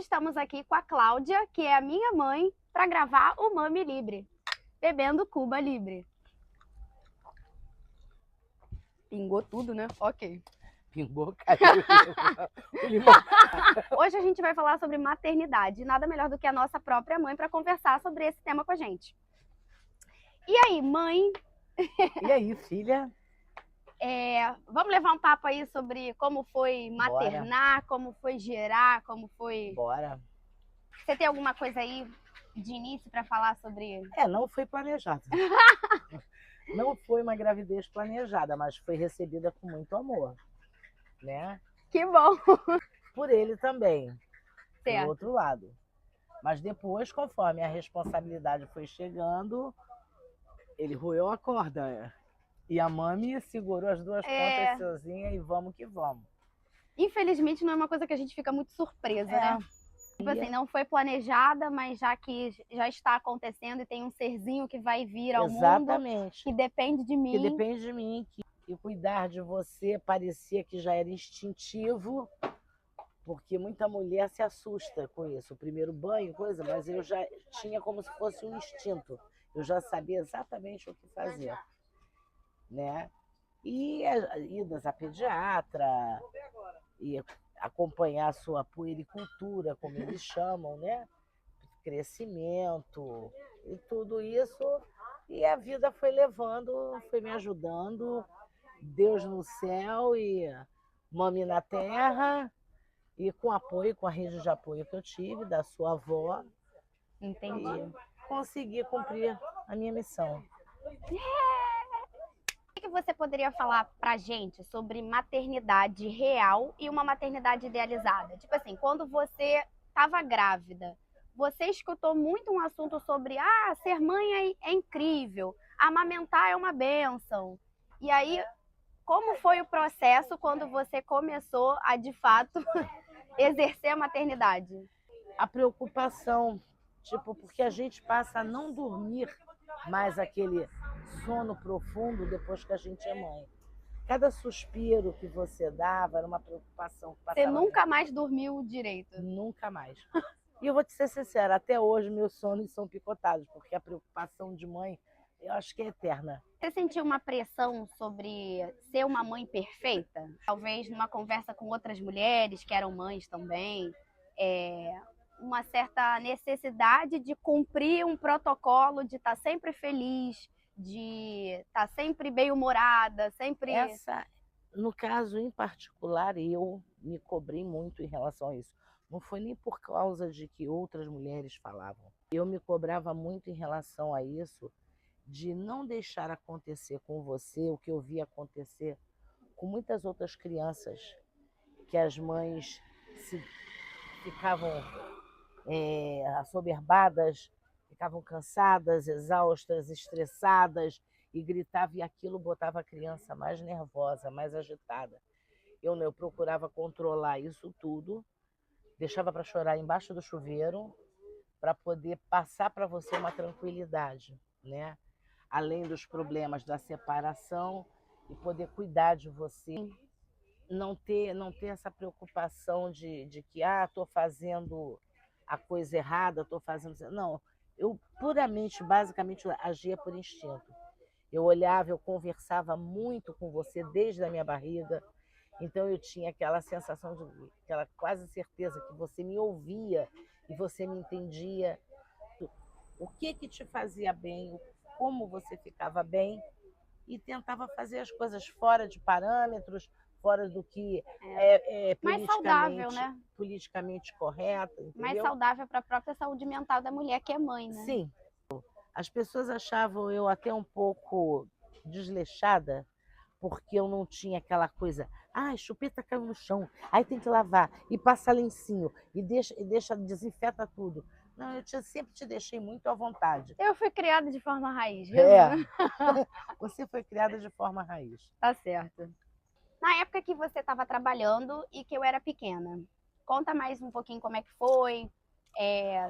estamos aqui com a Cláudia, que é a minha mãe, para gravar o Mami Libre, bebendo Cuba Libre. Pingou tudo, né? Ok. Pingou, caiu. O limão. Hoje a gente vai falar sobre maternidade. Nada melhor do que a nossa própria mãe para conversar sobre esse tema com a gente. E aí, mãe? E aí, filha? Vamos levar um papo aí sobre como foi maternar, como foi gerar, como foi... Bora. Você tem alguma coisa aí de início para falar sobre... Não foi planejado. Não foi uma gravidez planejada, mas foi recebida com muito amor, né? Que bom! Por ele também, Certo. pelo outro lado. Mas depois, conforme a responsabilidade foi chegando, ele roeu a corda. E a mami segurou as duas pontas sozinha e vamos que vamos. Infelizmente não é uma coisa que a gente fica muito surpresa, né? Tipo assim, não foi planejada, mas já que já está acontecendo e tem um serzinho que vai vir ao mundo, que depende de mim. Que depende de mim, que cuidar de você parecia que já era instintivo, porque muita mulher se assusta com isso. O primeiro banho, coisa, mas eu já tinha como se fosse um instinto. Eu já sabia exatamente o que fazer, né? E idas à pediatra, e acompanhar a sua puericultura, como eles chamam, né? Crescimento e tudo isso. E a vida foi levando, foi me ajudando. Deus no céu e mami na terra. E com apoio, com a rede de apoio que eu tive da sua avó. Entendi. E consegui cumprir a minha missão. O que você poderia falar pra gente sobre maternidade real e uma maternidade idealizada? Tipo assim, quando você estava grávida, você escutou muito um assunto sobre ser mãe é incrível, amamentar é uma bênção. E aí, como foi o processo quando você começou a, de fato, exercer a maternidade? A preocupação, porque a gente passa a não dormir mais aquele sono profundo depois que a gente é mãe. Cada suspiro que você dava era uma preocupação. Você nunca mais dormiu direito? Nunca mais. E eu vou te ser sincera, até hoje meus sonhos são picotados, porque a preocupação de mãe, eu acho que é eterna. Você sentiu uma pressão sobre ser uma mãe perfeita? Talvez numa conversa com outras mulheres que eram mães também, uma certa necessidade de cumprir um protocolo, de estar sempre feliz, de estar sempre bem-humorada, sempre... No caso em particular, eu me cobrei muito em relação a isso. Não foi nem por causa de que outras mulheres falavam. Eu me cobrava muito em relação a isso, de não deixar acontecer com você o que eu vi acontecer com muitas outras crianças, que as mães ficavam assoberbadas, ficavam cansadas, exaustas, estressadas, e gritava, e aquilo botava a criança mais nervosa, mais agitada. Eu procurava controlar isso tudo, deixava para chorar embaixo do chuveiro, para poder passar para você uma tranquilidade, né? Além dos problemas da separação, e poder cuidar de você. Não ter essa preocupação de que estou fazendo a coisa errada, estou fazendo... Não, eu puramente, basicamente, agia por instinto. Eu olhava, eu conversava muito com você desde a minha barriga, então eu tinha aquela sensação, aquela quase certeza que você me ouvia e você me entendia. O que te fazia bem, como você ficava bem, e tentava fazer as coisas fora de parâmetros, fora do que é mais saudável, né? Politicamente correto, entendeu? Mais saudável para a própria saúde mental da mulher que é mãe, né? Sim. As pessoas achavam eu até um pouco desleixada, porque eu não tinha aquela coisa, a chupeta caiu no chão, aí tem que lavar, e passa lencinho, e desinfeta tudo. Não, eu sempre te deixei muito à vontade. Eu fui criada de forma raiz. Você foi criada de forma raiz. Tá certo. Na época que você estava trabalhando e que eu era pequena, conta mais um pouquinho como é que foi,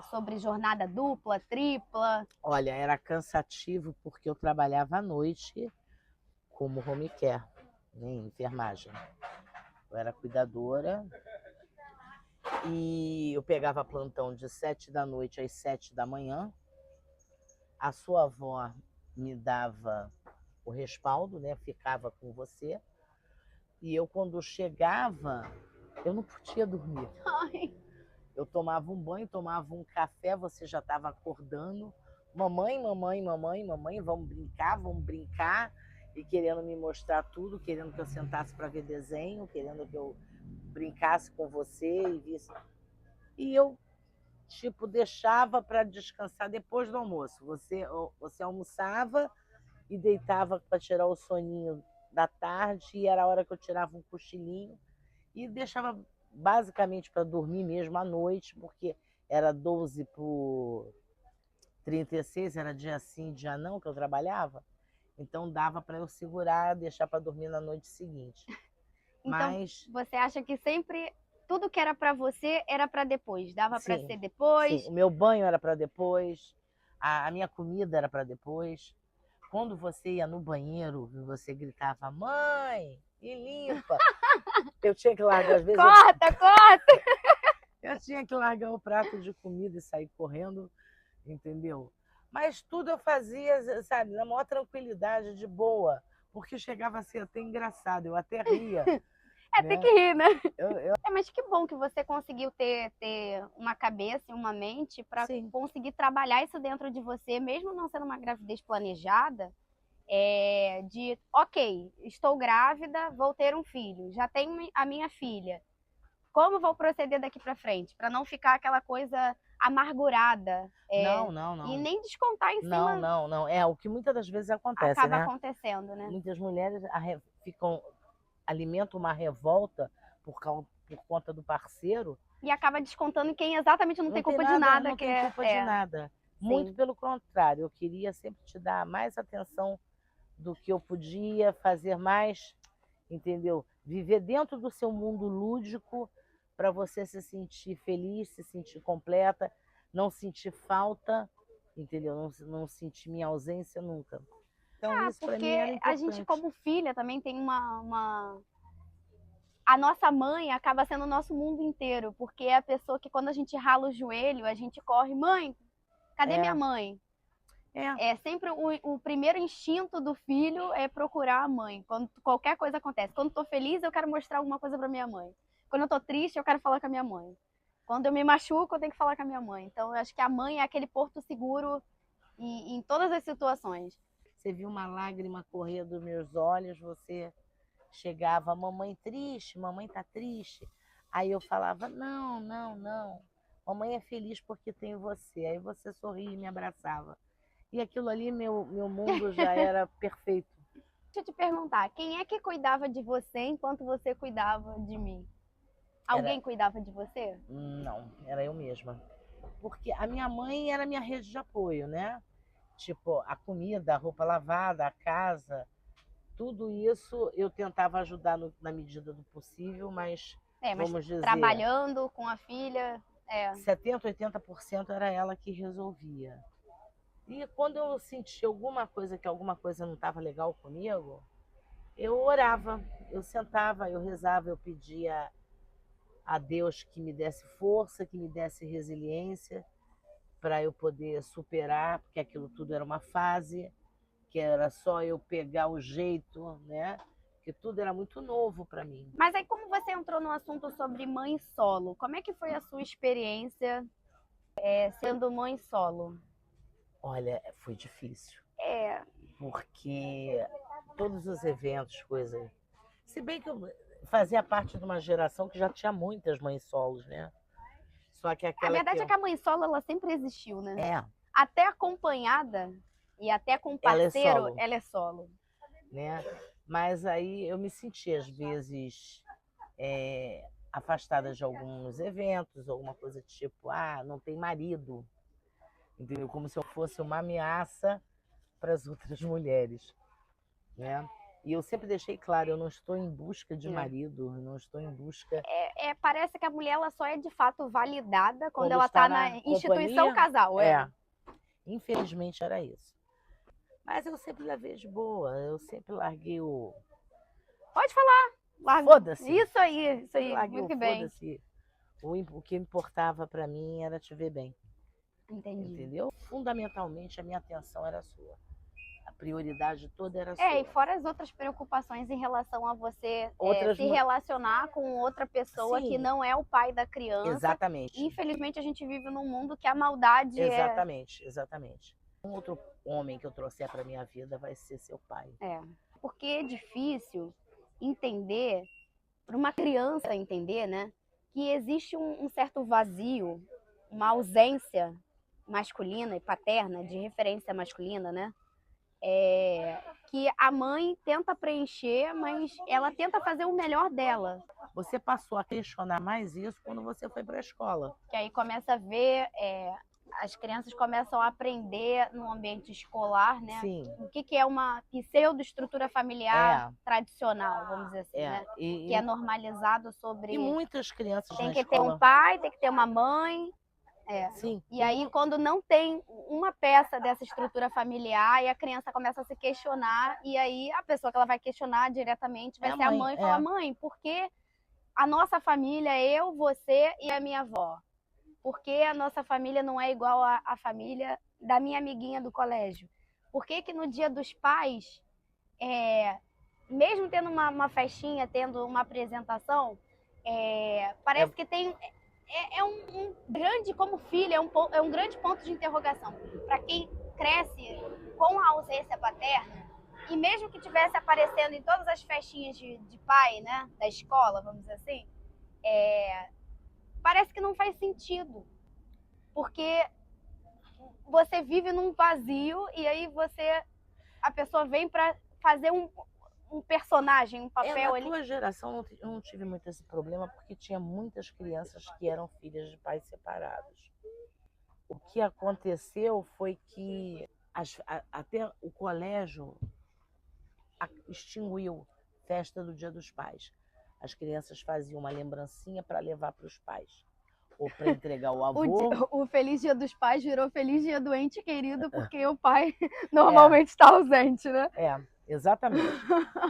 sobre jornada dupla, tripla. Olha, era cansativo porque eu trabalhava à noite como home care, né, em enfermagem. Eu era cuidadora E eu pegava plantão de 7 da noite às 7 da manhã. A sua avó me dava o respaldo, né? Ficava com você. E eu, quando chegava, eu não podia dormir. Ai. Eu tomava um banho, tomava um café, você já estava acordando. Mamãe, mamãe, mamãe, mamãe, vamos brincar, vamos brincar. E querendo me mostrar tudo, querendo que eu sentasse para ver desenho, querendo que eu brincasse com você e visse. E eu, tipo, deixava para descansar depois do almoço. Você almoçava e deitava para tirar o soninho da tarde, e era a hora que eu tirava um cochilinho e deixava basicamente para dormir mesmo à noite, porque era 12 por 36, era dia sim, dia não que eu trabalhava, então dava para eu segurar, deixar para dormir na noite seguinte. Então, Mas você acha que sempre tudo que era para você era para depois? Dava para sim, ser sim, depois? o meu banho era para depois, a minha comida era para depois. Quando você ia no banheiro, você gritava, mãe, e limpa. Eu tinha que largar, às vezes Corta, corta! eu tinha que largar o prato de comida e sair correndo, entendeu? Mas tudo eu fazia, sabe, na maior tranquilidade, de boa, porque chegava a ser até engraçado, eu até ria, É, tem né? que rir, né? Eu, Mas que bom que você conseguiu ter uma cabeça e uma mente para sim, conseguir trabalhar isso dentro de você, mesmo não sendo uma gravidez planejada, de, ok, estou grávida, vou ter um filho, já tenho a minha filha. Como vou proceder daqui para frente? Para não ficar aquela coisa amargurada, não, não, e não, nem descontar em não, cima, não, não, é o que muitas das vezes acontece, acaba né? acontecendo, né? Muitas mulheres alimentam uma revolta por conta do parceiro. E acaba descontando em quem exatamente não Não tem tem culpa de nada, nada, não que tem culpa de é, nada. Muito sim. pelo contrário, eu queria sempre te dar mais atenção do que eu podia, fazer mais, entendeu? Viver dentro do seu mundo lúdico para você se sentir feliz, se sentir completa, não sentir falta, entendeu? Não sentir minha ausência nunca. Então Ah, isso para mim porque era a gente, importante. como filha, também tem uma... A nossa mãe acaba sendo o nosso mundo inteiro, porque é a pessoa que, quando a gente rala o joelho, a gente corre, mãe, cadê minha É, mãe? é, É sempre o primeiro instinto do filho é procurar a mãe. Quando qualquer coisa acontece. Quando estou feliz, eu quero mostrar alguma coisa para minha mãe. Quando eu estou triste, eu quero falar com a minha mãe. Quando eu me machuco, eu tenho que falar com a minha mãe. Então, eu acho que a mãe é aquele porto seguro em todas as situações. você viu uma lágrima correr dos meus olhos, você chegava, mamãe triste, mamãe tá triste. Aí eu falava, não, não, não. Mamãe é feliz porque tem você. Aí você sorria e me abraçava. E aquilo ali, meu mundo já era perfeito. Deixa eu te perguntar, quem é que cuidava de você enquanto você cuidava de mim? Era, Alguém cuidava de você? não, era eu mesma. Porque a minha mãe era minha rede de apoio, né? Tipo, a comida, a roupa lavada, a casa, tudo isso eu tentava ajudar na medida do possível, mas Mas vamos dizer, trabalhando com a filha, 70, 80% era ela que resolvia. E quando eu sentia que alguma coisa não estava legal comigo, eu orava, eu sentava, eu rezava, eu pedia a Deus que me desse força, que me desse resiliência para eu poder superar, porque aquilo tudo era uma fase, que era só eu pegar o jeito, né? Que tudo era muito novo para mim. Mas aí, como você entrou no assunto sobre mãe solo, como é que foi a sua experiência sendo mãe solo? Olha, foi difícil, É, porque todos os eventos, coisas. Se bem que eu fazia parte de uma geração que já tinha muitas mães solos, né? Só que a aquela que verdade é eu. que a mãe solo, ela sempre existiu, né? É, Até acompanhada e até com ela é parceiro, solo, ela é solo. né? Mas aí eu me senti, às vezes, afastada de alguns eventos, alguma coisa tipo, não tem marido, entendeu? Como se eu fosse uma ameaça para as outras mulheres, né? E eu sempre deixei claro, eu não estou em busca de É. marido, eu não estou em busca. Parece que a mulher ela só é de fato validada quando Quando ela está está na na instituição companhia, casal, infelizmente era isso. Mas eu sempre levei de boa, eu sempre larguei o Pode falar. Larga. foda-se. Isso aí, Sempre larguei muito o que bem. foda-se. O que importava para mim era te ver bem, Entendi. entendeu? Fundamentalmente, a minha atenção era sua. A prioridade toda era E sua. fora as outras preocupações em relação a você Outras se relacionar com outra pessoa que Sim, não é o pai da criança. exatamente. Infelizmente, a gente vive num mundo que a maldade Exatamente, exatamente. Um outro homem que eu trouxer para minha vida vai ser seu pai. Porque é difícil entender, para uma criança entender, né, que existe um certo vazio, uma ausência masculina e paterna, de referência masculina, né? Que a mãe tenta preencher, mas ela tenta fazer o melhor dela. Você passou a questionar mais isso quando você foi para a escola. Que aí começa a ver, as crianças começam a aprender no ambiente escolar, né? Sim. O que é uma pseudo-estrutura familiar tradicional, vamos dizer assim, né? Que é normalizado sobre... E muitas crianças tem na que escola... ter um pai, tem que ter uma mãe. Sim. E aí, quando não tem uma peça dessa estrutura familiar, aí a criança começa a se questionar, e aí a pessoa que ela vai questionar diretamente vai ser a mãe. Fala, mãe, por que a nossa família, eu, você e a minha avó? Por que a nossa família não é igual à família da minha amiguinha do colégio? Por que que no Dia dos Pais, mesmo tendo uma festinha, tendo uma apresentação, parece que tem... um grande, como filho, é um grande ponto de interrogação. Para quem cresce com a ausência paterna, e mesmo que tivesse aparecendo em todas as festinhas de pai, né, da escola, vamos dizer assim, parece que não faz sentido. Porque você vive num vazio e aí a pessoa vem para fazer um personagem, um papel ali. Na tua geração eu não tive muito esse problema porque tinha muitas crianças que eram filhas de pais separados. O que aconteceu foi que até o colégio extinguiu festa do Dia dos Pais. As crianças faziam uma lembrancinha para levar para os pais. Ou para entregar o avô. O Feliz Dia dos Pais virou Feliz Dia do Ente Querido, porque o pai normalmente está ausente, né? Exatamente.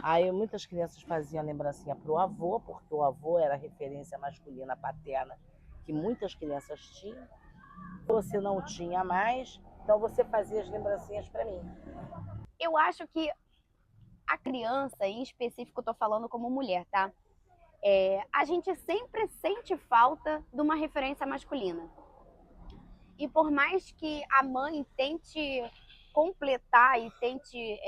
Aí muitas crianças faziam a lembrancinha para o avô, porque o avô era a referência masculina paterna que muitas crianças tinham. Você não tinha mais, então você fazia as lembrancinhas para mim. Eu acho que a criança, em específico, eu tô falando como mulher, tá? A gente sempre sente falta de uma referência masculina. E por mais que a mãe tente completar e tente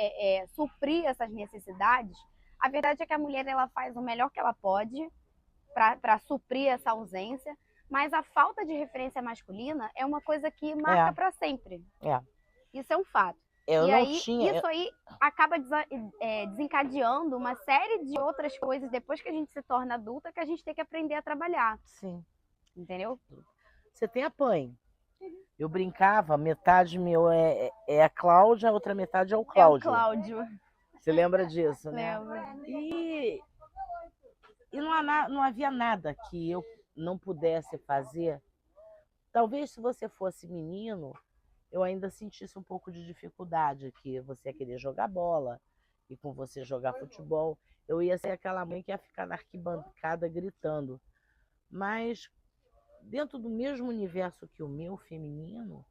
suprir essas necessidades, a verdade é que a mulher ela faz o melhor que ela pode para suprir essa ausência, mas a falta de referência masculina é uma coisa que marca para sempre. Isso é um fato. Isso aí acaba desencadeando uma série de outras coisas depois que a gente se torna adulta que a gente tem que aprender a trabalhar. Sim. Entendeu? Você tem a Pan. Eu brincava, metade meu é a Cláudia, a outra metade é o Cláudio. É o Cláudio. Você lembra disso, né? Lembro. E não havia nada que eu não pudesse fazer. Talvez se você fosse menino, eu ainda sentisse um pouco de dificuldade, que você ia querer jogar bola e com você jogar futebol. Eu ia ser aquela mãe que ia ficar na arquibancada gritando. Mas dentro do mesmo universo que o meu feminino,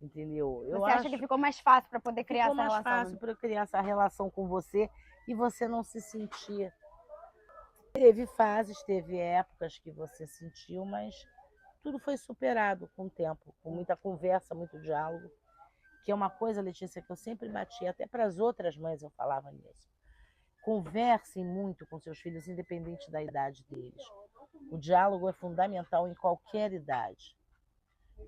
entendeu? Você acha que ficou mais fácil para poder criar essa relação? Ficou mais fácil para eu criar essa relação com você e você não se sentir. Teve fases, teve épocas que você sentiu, mas tudo foi superado com o tempo, com muita conversa, muito diálogo, que é uma coisa, Letícia, que eu sempre bati, até para as outras mães eu falava nisso. Conversem muito com seus filhos, independente da idade deles. O diálogo é fundamental em qualquer idade.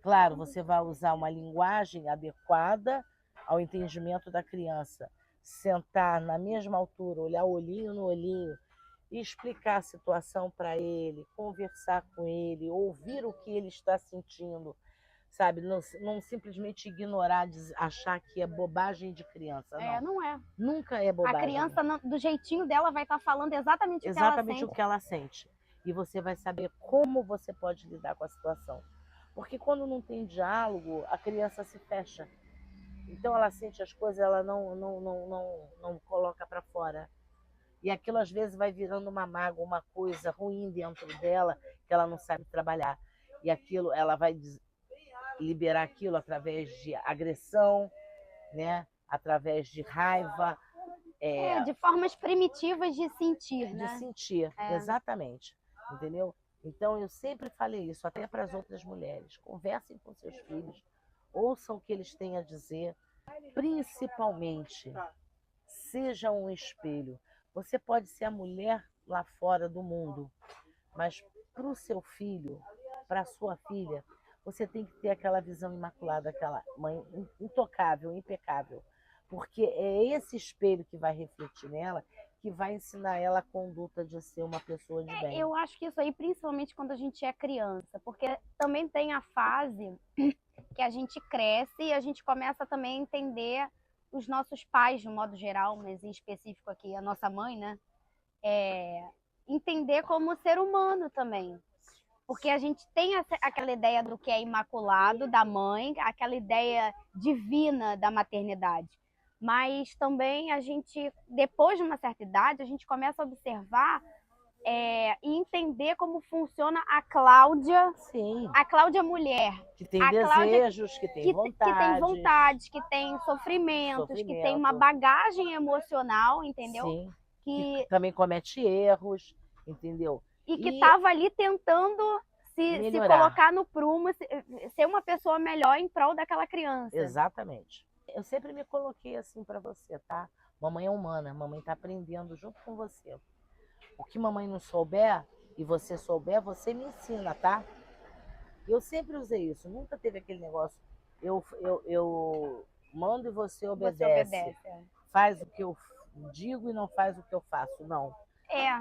Claro, você vai usar uma linguagem adequada ao entendimento da criança. Sentar na mesma altura, olhar olhinho no olhinho e explicar a situação para ele, conversar com ele, ouvir o que ele está sentindo, sabe? Não simplesmente ignorar, achar que é bobagem de criança, não. Não é. Nunca é bobagem. A criança, do jeitinho dela, vai estar falando exatamente o que ela sente. E você vai saber como você pode lidar com a situação. Porque quando não tem diálogo, a criança se fecha. Então ela sente as coisas, ela não coloca para fora. E aquilo às vezes vai virando uma mágoa, uma coisa ruim dentro dela, que ela não sabe trabalhar. E aquilo, ela vai liberar aquilo através de agressão, né? Através de raiva, De formas primitivas de sentir, de né? sentir, exatamente, entendeu? Então eu sempre falei isso, até para as outras mulheres, conversem com seus filhos, ouçam o que eles têm a dizer, principalmente, seja um espelho. Você pode ser a mulher lá fora do mundo, mas para o seu filho, para a sua filha, você tem que ter aquela visão imaculada, aquela mãe intocável, impecável. Porque é esse espelho que vai refletir nela, que vai ensinar ela a conduta de ser uma pessoa de bem. Eu acho que isso aí, principalmente quando a gente é criança, porque também tem a fase que a gente cresce e a gente começa também a entender os nossos pais, de um modo geral, mas em específico aqui a nossa mãe, né? Entender como ser humano também. Porque a gente tem aquela ideia do que é imaculado da mãe, aquela ideia divina da maternidade. Mas também a gente, depois de uma certa idade, a gente começa a observar e entender como funciona a Cláudia. Sim. A Cláudia mulher. Que tem a desejos, que tem vontades. Que tem vontades, que tem sofrimentos, que tem uma bagagem emocional, entendeu? Sim. Que também comete erros, entendeu? E que estava ali tentando se colocar no prumo, ser uma pessoa melhor em prol daquela criança. Exatamente. Eu sempre me coloquei assim para você, tá? Mamãe é humana, mamãe está aprendendo junto com você. O que mamãe não souber e você souber, você me ensina, tá? Eu sempre usei isso, nunca teve aquele negócio. Eu mando e você obedece. Você obedece. Faz o que eu digo e não faz o que eu faço, não.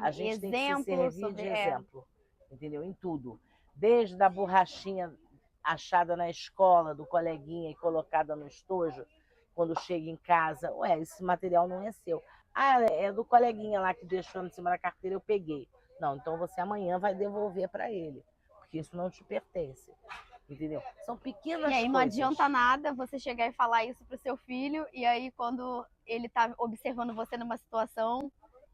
A gente exemplo, tem que se servir de exemplo, entendeu? Em tudo. Desde a borrachinha achada na escola, do coleguinha e colocada no estojo, quando chega em casa, ué, esse material não é seu. Ah, é do coleguinha lá que deixou em cima da carteira, eu peguei. Não, então você amanhã vai devolver para ele, porque isso não te pertence. Entendeu? São pequenas coisas. E aí não adianta nada você chegar e falar isso pro seu filho, e aí quando ele tá observando você numa situação,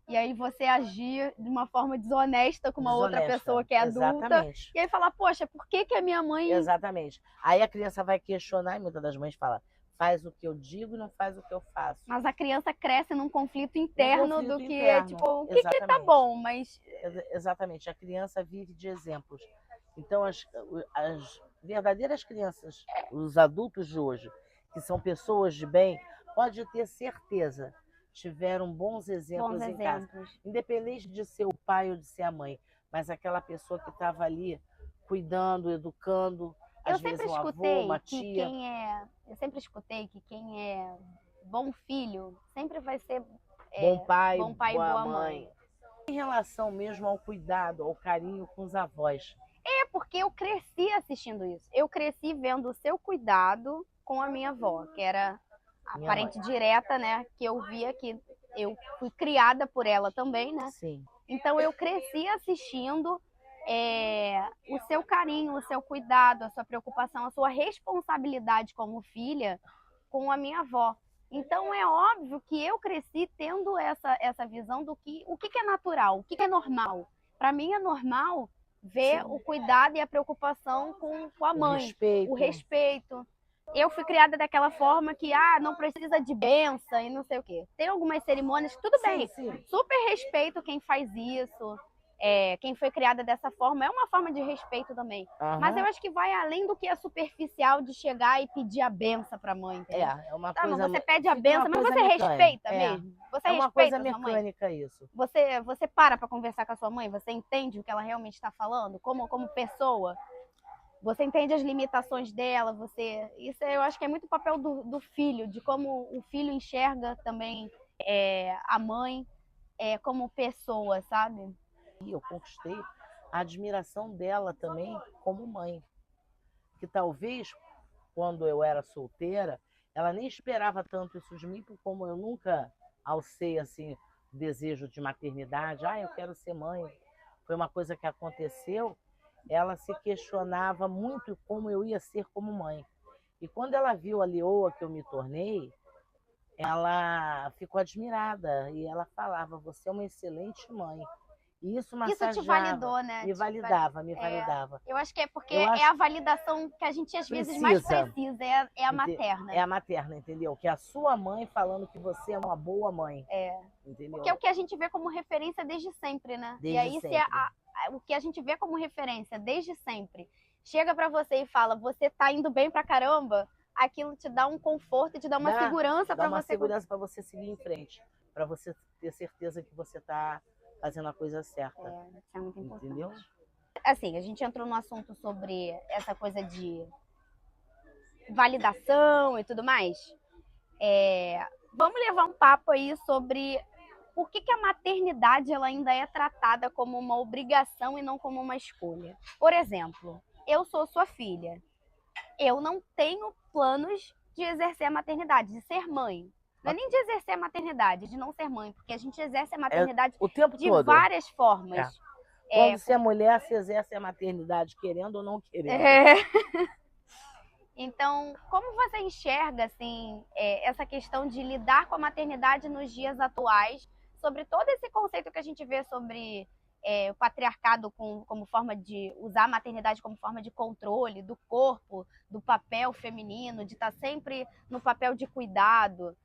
e aí você agir de uma forma desonesta com uma outra pessoa que é adulta. Exatamente. E aí falar, poxa, por que a minha mãe... Exatamente. Aí a criança vai questionar, e muitas das mães falam, faz o que eu digo e não faz o que eu faço. Mas a criança cresce num conflito interno do que, tipo, o que tá bom, mas... Exatamente. A criança vive de exemplos. Então, as verdadeiras crianças, os adultos de hoje, que são pessoas de bem, pode ter certeza, tiveram bons exemplos em casa. Independente de ser o pai ou de ser a mãe, mas aquela pessoa que estava ali cuidando, educando, às vezes um avô, uma tia. Eu sempre escutei que quem é bom filho sempre vai ser bom pai e boa mãe. Em relação mesmo ao cuidado, ao carinho com os avós. Porque eu cresci assistindo isso. Eu cresci vendo o seu cuidado com a minha avó, que era a parente direta, né? Que eu via que eu fui criada por ela também, né? Sim. Então eu cresci assistindo o seu carinho, o seu cuidado, a sua preocupação, a sua responsabilidade como filha com a minha avó. Então é óbvio que eu cresci tendo essa visão do que o que é natural, o que é normal. Para mim é normal ver o cuidado e a preocupação com a mãe, o respeito. Eu fui criada daquela forma que não precisa de benção e não sei o quê. Tem algumas cerimônias, tudo bem, super respeito quem faz isso. Quem foi criada dessa forma é uma forma de respeito também. Mas eu acho que vai além do que é superficial de chegar e pedir a benção para a mãe. Entendeu? É uma coisa. Você pede a benção, mas você respeita mesmo. Você uma coisa mecânica isso. Você para conversar com a sua mãe, você entende o que ela realmente está falando, como pessoa. Você entende as limitações dela, isso eu acho que é muito o papel do filho, de como o filho enxerga também a mãe como pessoa, sabe? Eu conquistei a admiração dela também como mãe. Que talvez, quando eu era solteira, ela nem esperava tanto isso de mim, como eu nunca alcei assim, desejo de maternidade. Eu quero ser mãe. Foi uma coisa que aconteceu. Ela se questionava muito como eu ia ser como mãe. E quando ela viu a leoa que eu me tornei, ela ficou admirada e ela falava, você é uma excelente mãe. E isso Isso te massageava, validou, né? me Te validava, me É, validava. eu acho que é porque Eu é acho a validação que a gente às vezes mais precisa, precisa, é a materna. é a materna, entendeu? Que é a sua mãe falando que você é uma boa mãe, Porque é entendeu? o que a gente vê como referência desde sempre, né? E Desde aí, se sempre. o que a gente vê como referência desde sempre chega pra você e fala, você tá indo bem pra caramba, aquilo te dá um conforto e te dá uma segurança Dá pra uma você. segurança para você seguir em frente, para você ter certeza que você está fazendo a coisa certa, Isso é muito importante. entendeu? Assim, a gente entrou no assunto sobre essa coisa de validação e tudo mais. Vamos levar um papo aí sobre por que a maternidade ela ainda é tratada como uma obrigação e não como uma escolha. Por exemplo, eu sou sua filha. Eu não tenho planos de exercer a maternidade, de ser mãe. Não é nem de exercer a maternidade, de não ser mãe, porque a gente exerce a maternidade O tempo de todo. várias formas. Quando você é mulher, você exerce a maternidade querendo ou não querendo. Então, como você enxerga assim, essa questão de lidar com a maternidade nos dias atuais, sobre todo esse conceito que a gente vê sobre o patriarcado como forma de usar a maternidade como forma de controle do corpo, do papel feminino, de estar sempre no papel de cuidado?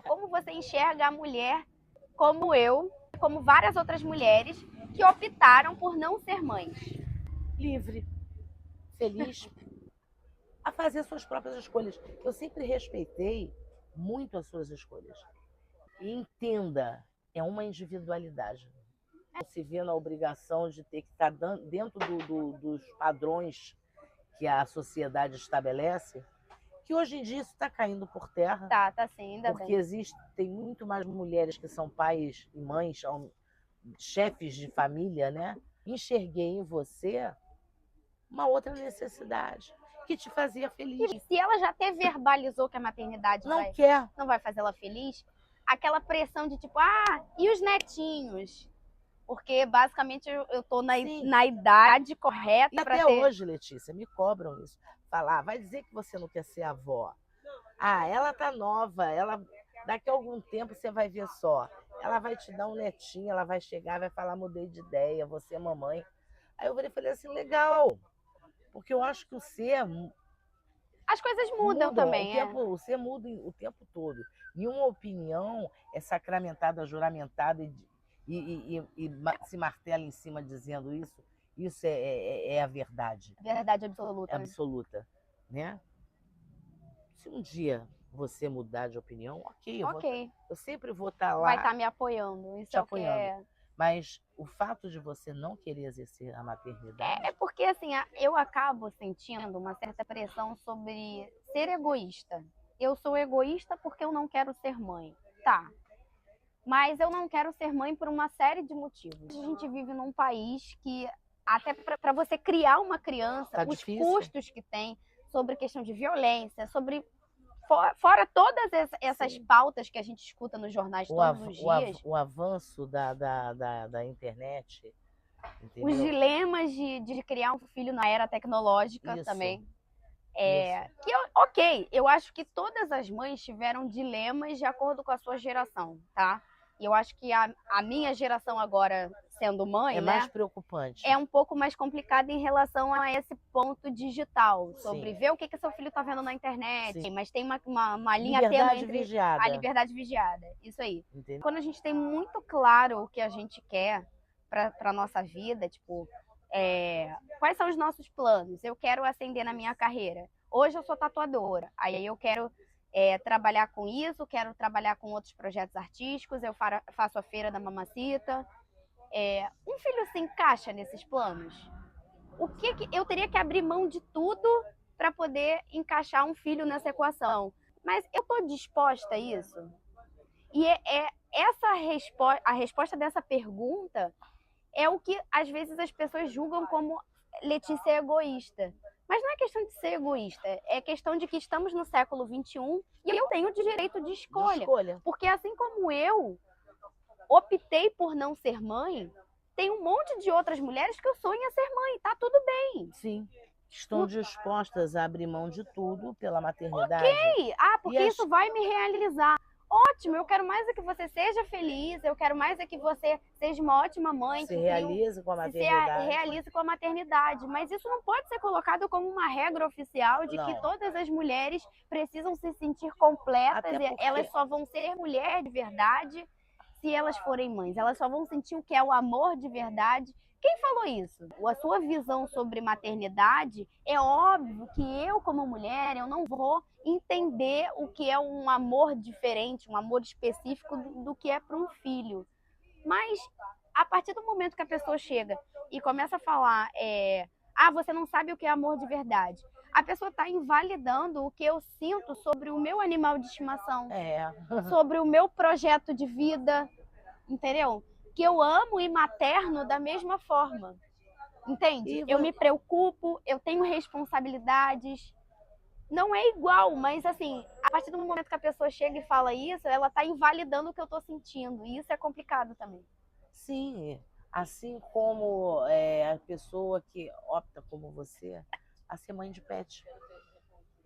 Como você enxerga a mulher como eu, como várias outras mulheres que optaram por não ser mães? Livre, feliz, a fazer suas próprias escolhas. Eu sempre respeitei muito as suas escolhas. E entenda, é uma individualidade. Se vê na obrigação de ter que estar dentro dos padrões que a sociedade estabelece, que hoje em dia isso está caindo por terra. Tá sim, ainda porque bem. tem muito mais mulheres que são pais e mães, chefes de família, né? Enxerguei em você uma outra necessidade que te fazia feliz. E se ela já até verbalizou que a maternidade Não quer. não vai fazer ela feliz, aquela pressão de tipo, e os netinhos? Porque basicamente eu tô na idade correta E para até ter. hoje, Letícia, me cobram isso. Falar, vai dizer que você não quer ser avó. Ela tá nova, daqui a algum tempo você vai ver só. Ela vai te dar um netinho, ela vai chegar, vai falar, mudei de ideia, você é mamãe. Aí eu falei assim, legal, porque eu acho que o ser As coisas mudam também, o ser muda o tempo todo. E uma opinião é sacramentada, juramentada e se martela em cima dizendo isso. Isso é a verdade. Verdade absoluta. Absoluta, né? Se um dia você mudar de opinião, ok. Eu sempre vou estar lá. Vai estar me apoiando. Isso te apoiando. Mas o fato de você não querer exercer a maternidade. É porque, assim, eu acabo sentindo uma certa pressão sobre ser egoísta. Eu sou egoísta porque eu não quero ser mãe. Tá. Mas eu não quero ser mãe por uma série de motivos. A gente vive num país que, até para você criar uma criança, os custos que tem sobre questão de violência, sobre. Fora todas essas pautas que a gente escuta nos jornais todos os dias. O avanço da internet. Entendeu? Os dilemas de criar um filho na era tecnológica também. Eu acho que todas as mães tiveram dilemas de acordo com a sua geração, tá? E eu acho que a minha geração agora, sendo mãe, é mais preocupante. É um pouco mais complicada em relação a esse ponto digital, sobre ver o que seu filho está vendo na internet. Sim. Mas tem uma linha tênue entre a liberdade vigiada. Isso aí. Entendeu? Quando a gente tem muito claro o que a gente quer para nossa vida, tipo, quais são os nossos planos? Eu quero ascender na minha carreira. Hoje eu sou tatuadora. Aí eu quero trabalhar com isso, quero trabalhar com outros projetos artísticos, eu faço a feira da Mamacita. Um filho se encaixa nesses planos? O que eu teria que abrir mão de tudo para poder encaixar um filho nessa equação? Mas eu estou disposta a isso? E a resposta dessa pergunta é o que às vezes as pessoas julgam como Letícia é egoísta. Mas não é questão de ser egoísta, é questão de que estamos no século XXI e eu tenho o direito de escolha. Porque assim como eu optei por não ser mãe, tem um monte de outras mulheres que sonham ser mãe, tá tudo bem. Sim. estão dispostas a abrir mão de tudo pela maternidade. Ok! Ah, porque E isso vai me realizar. Ótimo, eu quero mais é que você seja feliz, eu quero mais é que você seja uma ótima mãe, se que realiza com a se maternidade. realize com a maternidade. Mas isso não pode ser colocado como uma regra oficial de que Não. todas as mulheres precisam se sentir completas Até e porque- elas só vão ser mulher de verdade se elas forem mães. Elas só vão sentir o que é o amor de verdade. Quem falou isso? A sua visão sobre maternidade, é óbvio que eu, como mulher, eu não vou entender o que é um amor diferente, um amor específico do que é para um filho. Mas a partir do momento que a pessoa chega e começa a falar, você não sabe o que é amor de verdade. A pessoa está invalidando o que eu sinto sobre o meu animal de estimação, sobre o meu projeto de vida, entendeu? Que eu amo e materno da mesma forma, entende? Eu me preocupo, eu tenho responsabilidades. Não é igual, mas assim, a partir do momento que a pessoa chega e fala isso, ela está invalidando o que eu estou sentindo. E isso é complicado também. Sim, assim como a pessoa que opta como você a ser mãe de pet,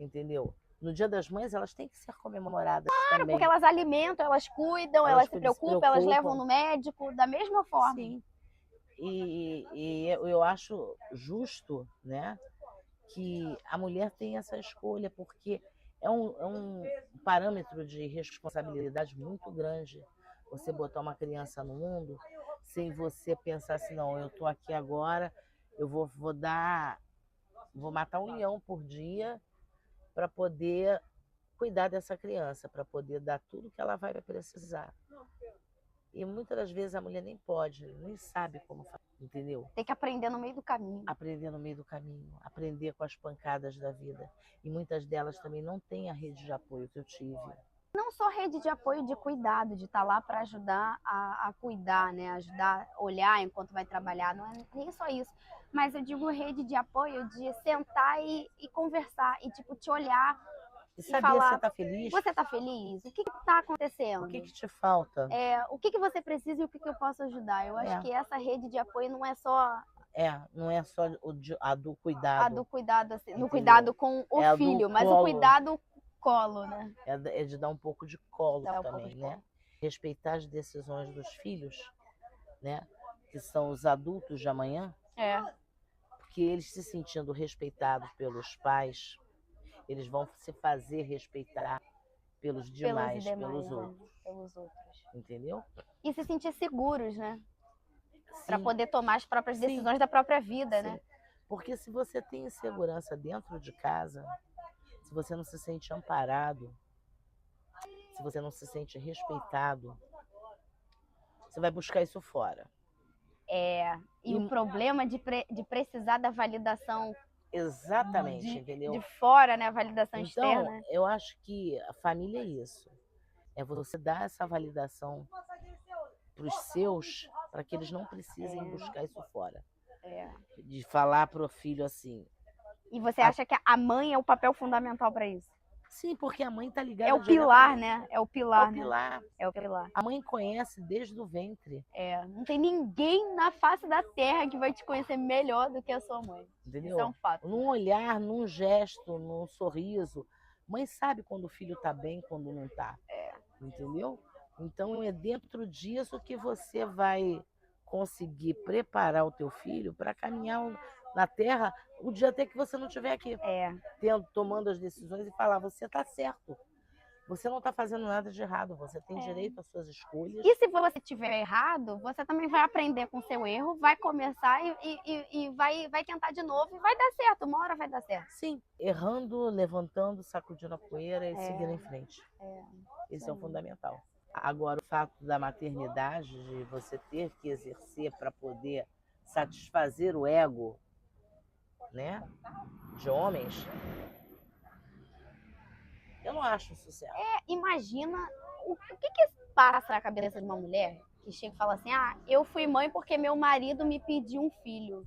entendeu? No Dia das Mães elas têm que ser comemoradas também. Porque elas alimentam, elas cuidam, elas se preocupam, elas levam no médico, da mesma forma. Sim. E eu acho justo, né, que a mulher tenha essa escolha, porque é um parâmetro de responsabilidade muito grande você botar uma criança no mundo sem você pensar assim, não, eu estou aqui agora, eu vou matar 1 leão por dia para poder cuidar dessa criança, para poder dar tudo que ela vai precisar. E muitas das vezes a mulher nem pode, nem sabe como fazer, entendeu? Tem que aprender no meio do caminho. Aprender no meio do caminho, aprender com as pancadas da vida. E muitas delas também não têm a rede de apoio que eu tive. Não só rede de apoio de cuidado, de estar lá para ajudar a cuidar, né? Ajudar a olhar enquanto vai trabalhar, não é nem só isso. Mas eu digo rede de apoio de sentar e conversar, e tipo, te olhar e saber falar, se você tá feliz. Você tá feliz? O que tá acontecendo? O que te falta? O que você precisa e o que eu posso ajudar? Eu acho que essa rede de apoio não é só... não é só a do cuidado. A do cuidado, assim, no cuidado com o filho, mas o cuidado colo, né? É de dar um pouco de colo também, né? Respeitar as decisões dos filhos, né? Que são os adultos de amanhã. Porque eles se sentindo respeitados pelos pais, eles vão se fazer respeitar pelos demais, pelos outros. Entendeu? E se sentir seguros, né? Para poder tomar as próprias decisões da própria vida, né? Porque se você tem insegurança dentro de casa, se você não se sente amparado, se você não se sente respeitado, você vai buscar isso fora. E o problema de precisar da validação. Exatamente, entendeu? De fora, né? A validação externa. Então, eu acho que a família é isso. É você dar essa validação para os seus, para que eles não precisem buscar isso fora. De falar para o filho assim. E você acha que a mãe é o papel fundamental para isso? Sim, porque a mãe está ligada. É o pilar, né? É o pilar. É o pilar. A mãe conhece desde o ventre. Não tem ninguém na face da terra que vai te conhecer melhor do que a sua mãe. Entendeu? Isso é um fato. Num olhar, num gesto, num sorriso. Mãe sabe quando o filho está bem, quando não está. Entendeu? Então é dentro disso que você vai conseguir preparar o teu filho para caminhar na terra o dia até que você não estiver aqui. Tomando as decisões e falar, você está certo. Você não está fazendo nada de errado, você tem direito às suas escolhas. E se você estiver errado, você também vai aprender com o seu erro, vai começar e vai tentar de novo e vai dar certo, uma hora vai dar certo. Sim, errando, levantando, sacudindo a poeira e seguindo em frente. Esse é o fundamental. Agora, o fato da maternidade, de você ter que exercer para poder satisfazer o ego, né, de homens, eu não acho sucesso. Imagina o que passa na cabeça de uma mulher que chega e fala assim, eu fui mãe porque meu marido me pediu um filho.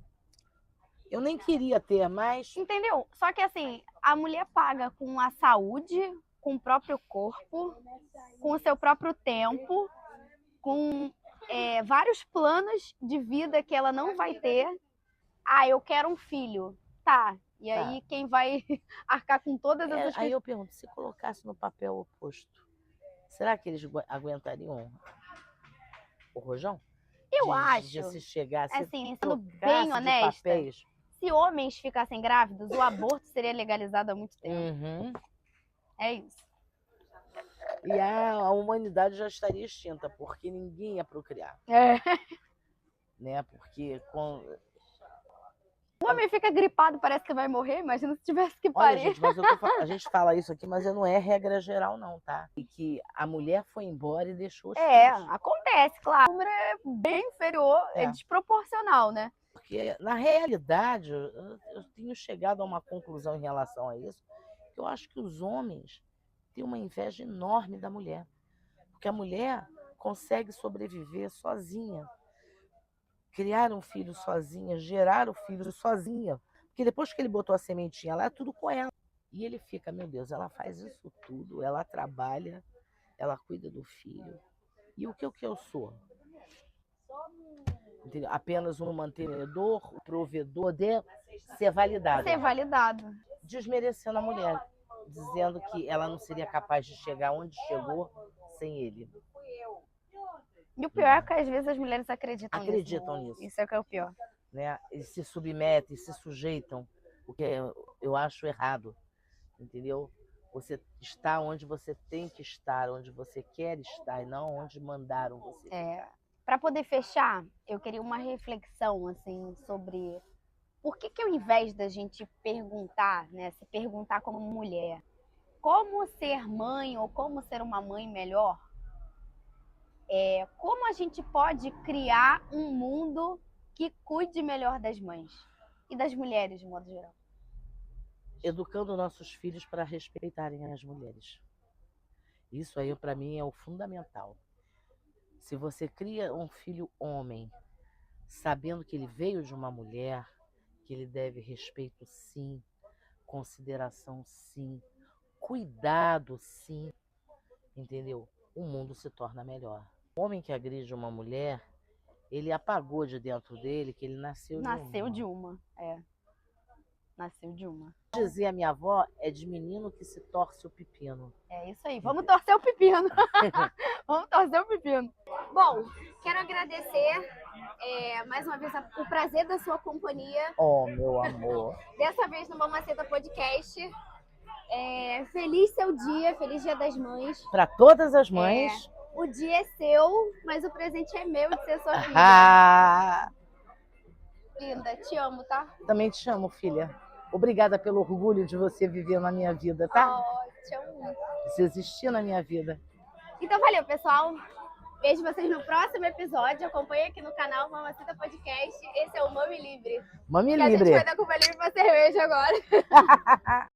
Eu nem queria ter, mas... Entendeu? Só que assim, a mulher paga com a saúde, com o próprio corpo, com o seu próprio tempo, com vários planos de vida que ela não vai ter. Eu quero um filho. Tá, E aí quem vai arcar com todas essas Aí coisas? eu pergunto, se colocasse no papel oposto, será que eles aguentariam o rojão? Eu De acho, se chegar, se assim, sendo bem trocasse de honesta, papéis. se homens ficassem grávidos, o aborto seria legalizado há muito tempo. Uhum. É isso. E a humanidade já estaria extinta, porque ninguém ia procriar. É. Né? Porque O homem fica gripado, parece que vai morrer. Imagina se tivesse que olha, parir. gente, mas a gente fala isso aqui, mas não é regra geral, não, tá? E que a mulher foi embora e deixou os filhos. Acontece, claro. O número é bem inferior, é desproporcional, né? Porque, na realidade, eu tenho chegado a uma conclusão em relação a isso, que eu acho que os homens têm uma inveja enorme da mulher. Porque a mulher consegue sobreviver sozinha, criar um filho sozinha, gerar o filho sozinha. Porque depois que ele botou a sementinha lá, é tudo com ela. E ele fica, meu Deus, ela faz isso tudo, ela trabalha, ela cuida do filho. E o que eu sou? Entendeu? Apenas um mantenedor, um provedor de ser validado. Ser validado. Desmerecendo a mulher, dizendo que ela não seria capaz de chegar onde chegou sem ele. E o pior é que às vezes as mulheres acreditam nisso. Isso é o que é o pior. Né? Eles se submetem, se sujeitam, o que eu acho errado. Entendeu? Você está onde você tem que estar, onde você quer estar, e não onde mandaram você. Para poder fechar, eu queria uma reflexão assim sobre por que ao invés da gente perguntar, né, se perguntar como mulher, como ser mãe ou como ser uma mãe melhor, como a gente pode criar um mundo que cuide melhor das mães e das mulheres de modo geral? Educando nossos filhos para respeitarem as mulheres. Isso aí, para mim, é o fundamental. Se você cria um filho homem, sabendo que ele veio de uma mulher, que ele deve respeito sim, consideração sim, cuidado sim, entendeu? O mundo se torna melhor. O homem que agride uma mulher, ele apagou de dentro dele que ele nasceu de uma. Nasceu de uma. Dizer a minha avó, é de menino que se torce o pepino. É isso aí, vamos torcer o pepino. Vamos torcer o pepino. Bom, quero agradecer mais uma vez o prazer da sua companhia. Oh, meu amor. Dessa vez no Mamaceta Podcast. Feliz seu dia, feliz Dia das Mães. Para todas as mães. O dia é seu, mas o presente é meu de ser sua filha. Linda, te amo, tá? Também te amo, filha. Obrigada pelo orgulho de você viver na minha vida, tá? Te amo muito. Você existir na minha vida. Então, valeu, pessoal. Vejo vocês no próximo episódio. Acompanhe aqui no canal Mamaceta Podcast. Esse é o Mami Livre. Mami Livre. A gente vai dar Cuba Livre pra cerveja agora.